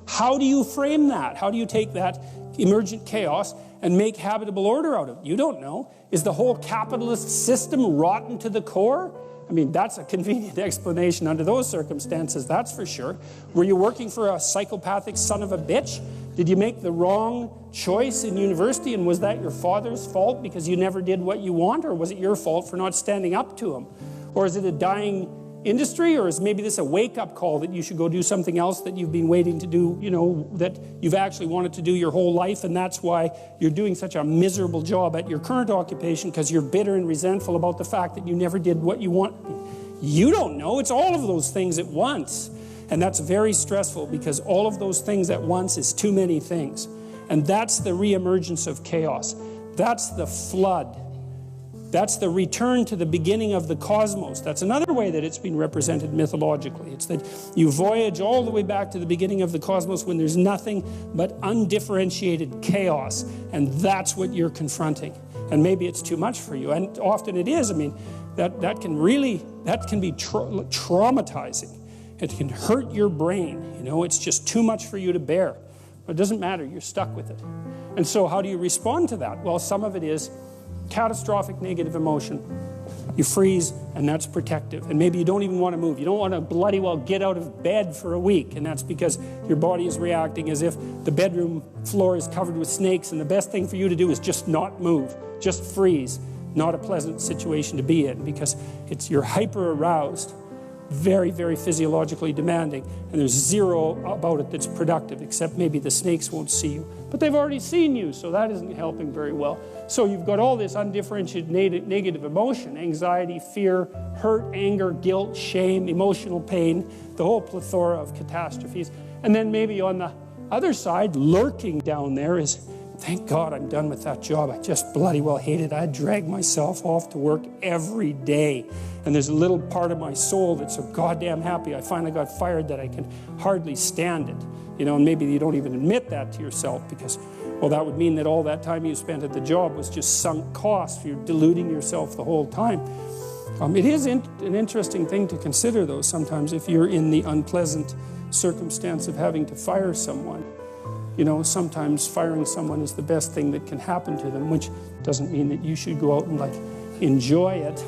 How do you frame that? How do you take that emergent chaos and make habitable order out of it? You don't know. Is the whole capitalist system rotten to the core? I mean, that's a convenient explanation under those circumstances, that's for sure. Were you working for a psychopathic son of a bitch? Did you make the wrong choice in university, and was that your father's fault because you never did what you want, or was it your fault for not standing up to him? Or is it a dying industry, or is maybe this a wake-up call that you should go do something else that you've been waiting to do, you know, that you've actually wanted to do your whole life, and that's why you're doing such a miserable job at your current occupation because you're bitter and resentful about the fact that you never did what you want? You don't know. It's all of those things at once. And that's very stressful because all of those things at once is too many things. And that's the reemergence of chaos. That's the flood. That's the return to the beginning of the cosmos. That's another way that it's been represented mythologically. It's that you voyage all the way back to the beginning of the cosmos when there's nothing but undifferentiated chaos. And that's what you're confronting. And maybe it's too much for you. And often it is. I mean, that can be traumatizing. It can hurt your brain. You know, it's just too much for you to bear. But it doesn't matter. You're stuck with it. And so how do you respond to that? Well, some of it is catastrophic negative emotion. You freeze, and that's protective. And maybe you don't even want to move. You don't want to bloody well get out of bed for a week. And that's because your body is reacting as if the bedroom floor is covered with snakes. And the best thing for you to do is just not move. Just freeze. Not a pleasant situation to be in because you're hyper aroused. Very, very physiologically demanding, and there's zero about it that's productive, except maybe the snakes won't see you. But they've already seen you, so that isn't helping very well. So you've got all this undifferentiated negative emotion, anxiety, fear, hurt, anger, guilt, shame, emotional pain, the whole plethora of catastrophes. And then maybe on the other side, lurking down there is, thank God I'm done with that job. I just bloody well hate it. I drag myself off to work every day. And there's a little part of my soul that's so goddamn happy I finally got fired that I can hardly stand it. You know, and maybe you don't even admit that to yourself because, well, that would mean that all that time you spent at the job was just sunk cost. You're deluding yourself the whole time. It is an interesting thing to consider, though, sometimes if you're in the unpleasant circumstance of having to fire someone. You know, sometimes firing someone is the best thing that can happen to them, which doesn't mean that you should go out and, like, enjoy it.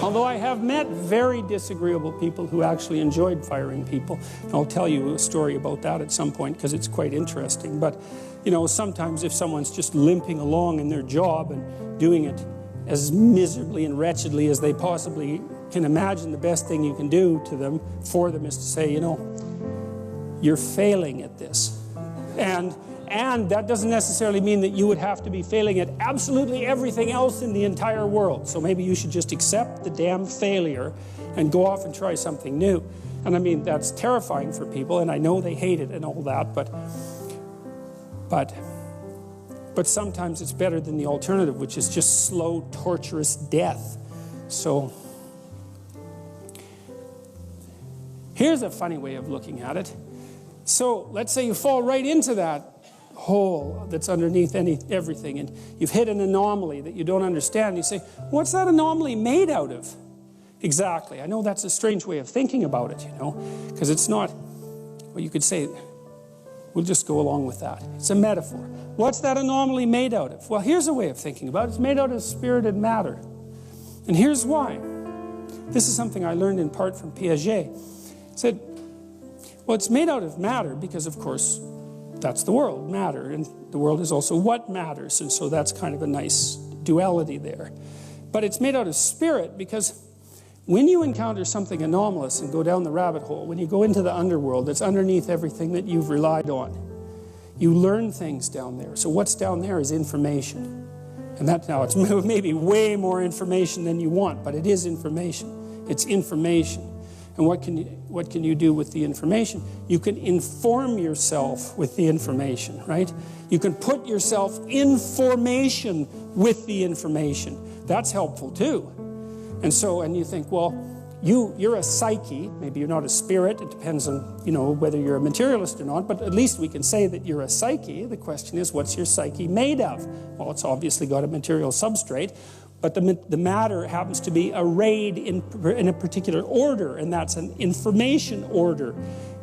Although I have met very disagreeable people who actually enjoyed firing people. And I'll tell you a story about that at some point because it's quite interesting. But, you know, sometimes if someone's just limping along in their job and doing it as miserably and wretchedly as they possibly can imagine, the best thing you can do to them, for them, is to say, you know, you're failing at this. And that doesn't necessarily mean that you would have to be failing at absolutely everything else in the entire world. So maybe you should just accept the damn failure and go off and try something new. And I mean, that's terrifying for people, and I know they hate it and all that, but sometimes it's better than the alternative, which is just slow, torturous death. So here's a funny way of looking at it. So let's say you fall right into that hole that's underneath everything, and you've hit an anomaly that you don't understand. You say, what's that anomaly made out of? Exactly. I know that's a strange way of thinking about it, you know, because it's not, well, you could say, we'll just go along with that. It's a metaphor. What's that anomaly made out of? Well, here's a way of thinking about it. It's made out of spirit and matter. And here's why. This is something I learned in part from Piaget. He said, well, it's made out of matter because, of course, that's the world, matter. And the world is also what matters. And so that's kind of a nice duality there. But it's made out of spirit because when you encounter something anomalous and go down the rabbit hole, when you go into the underworld that's underneath everything that you've relied on, you learn things down there. So what's down there is information. And that now it's maybe way more information than you want, but it is information. It's information. And what can you do with the information? You can inform yourself with the information, right? You can put yourself in formation with the information. That's helpful too. And you think, well, you're a psyche. Maybe you're not a spirit. It depends on, you know, whether you're a materialist or not, but at least we can say that you're a psyche. The question is, what's your psyche made of? Well, it's obviously got a material substrate. but the matter happens to be arrayed in a particular order, and that's an information order.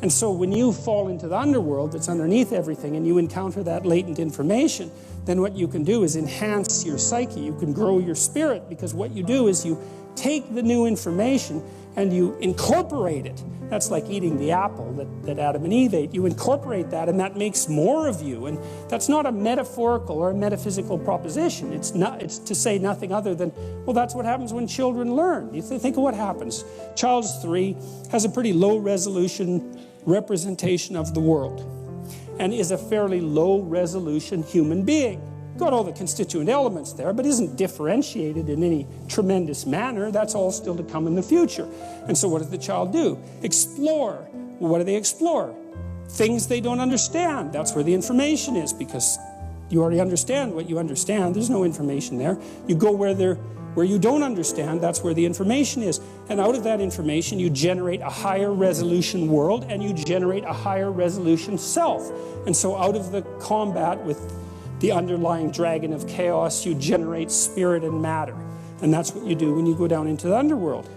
And so when you fall into the underworld that's underneath everything and you encounter that latent information, then what you can do is enhance your psyche. You can grow your spirit, because what you do is you take the new information and you incorporate it. That's like eating the apple that Adam and Eve ate. You incorporate that, and that makes more of you. And that's not a metaphorical or a metaphysical proposition. It's to say nothing other than, well, that's what happens when children learn. You think of what happens. Child's 3, has a pretty low resolution representation of the world, and is a fairly low resolution human being. Got all the constituent elements there, but isn't differentiated in any tremendous manner. That's all still to come in the future. And so what does the child do? Explore. Well, what do they explore? Things they don't understand. That's where the information is, because you already understand what you understand. There's no information there. You go where you don't understand. That's where the information is. And out of that information, you generate a higher resolution world, and you generate a higher resolution self. And so out of the combat with the underlying dragon of chaos, you generate spirit and matter. And that's what you do when you go down into the underworld.